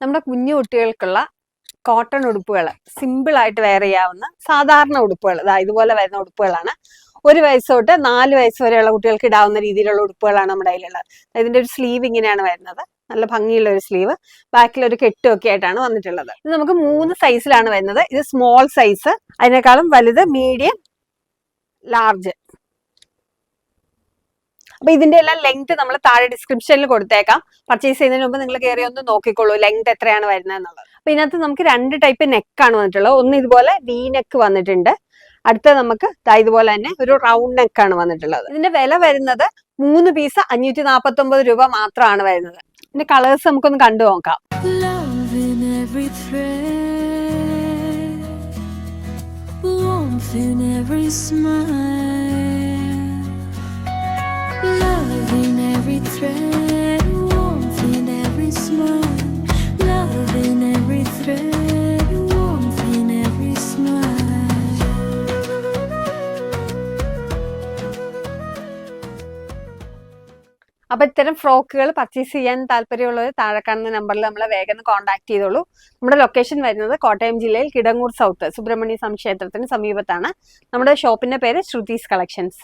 നമ്മുടെ കുഞ്ഞു കുട്ടികൾക്കുള്ള കോട്ടൺ ഉടുപ്പുകൾ, സിമ്പിൾ ആയിട്ട് വെയർ ചെയ്യാവുന്ന സാധാരണ ഉടുപ്പുകൾ, ഇതുപോലെ വരുന്ന ഉടുപ്പുകളാണ്. 1 വയസ്സ് തൊട്ട് 4 വയസ്സ് വരെയുള്ള കുട്ടികൾക്ക് ഇടാവുന്ന രീതിയിലുള്ള ഉടുപ്പുകളാണ് നമ്മുടെ കയ്യിലുള്ളത്. ഇതിന്റെ ഒരു സ്ലീവ് ഇങ്ങനെയാണ് വരുന്നത്, നല്ല ഭംഗിയുള്ള ഒരു സ്ലീവ്, ബാക്കിൽ ഒരു കെട്ടും ഒക്കെ ആയിട്ടാണ് വന്നിട്ടുള്ളത്. ഇത് നമുക്ക് 3 സൈസിലാണ് വരുന്നത്. ഇത് സ്മോൾ സൈസ്, അതിനേക്കാളും വലുത്, മീഡിയം, ലാർജ്. അപ്പൊ ഇതിന്റെ എല്ലാം ലെങ്ത് നമ്മൾ താഴെ ഡിസ്ക്രിപ്ഷനിൽ കൊടുത്തേക്കാം. പർച്ചേസ് ചെയ്യുന്നതിന് മുമ്പ് നിങ്ങൾ കയറി ഒന്ന് നോക്കിക്കോളൂ ലെങ്ത് എത്രയാണ് വരുന്നത് എന്നുള്ളത്. അപ്പൊ ഇതിനകത്ത് നമുക്ക് 2 ടൈപ്പ് നെക്കാണ് വന്നിട്ടുള്ളത്. ഒന്ന് ഇതുപോലെ വി നെക്ക് വന്നിട്ടുണ്ട്, അടുത്ത നമുക്ക് ഇതുപോലെ തന്നെ ഒരു റൗണ്ട് നെക്കാണ് വന്നിട്ടുള്ളത്. ഇതിന്റെ വില വരുന്നത് 3 പീസ് 549 രൂപ മാത്രമാണ് വരുന്നത്. ഇതിന്റെ കളേഴ്സ് നമുക്കൊന്ന് കണ്ടു നോക്കാം. അപ്പൊ ഇത്തരം ഫ്രോക്കുകൾ പർച്ചേസ് ചെയ്യാൻ താല്പര്യമുള്ളവർ താഴെ കാണുന്ന നമ്പറിൽ നമ്മളെ വേഗം കോൺടാക്ട് ചെയ്തോളൂ. നമ്മുടെ ലൊക്കേഷൻ വരുന്നത് കോട്ടയം ജില്ലയിൽ കിടങ്ങൂർ സൗത്ത് സുബ്രഹ്മണ്യ സ്വാമി ക്ഷേത്രത്തിന് സമീപത്താണ്. നമ്മുടെ ഷോപ്പിന്റെ പേര് ശ്രുതീസ് കളക്ഷൻസ്.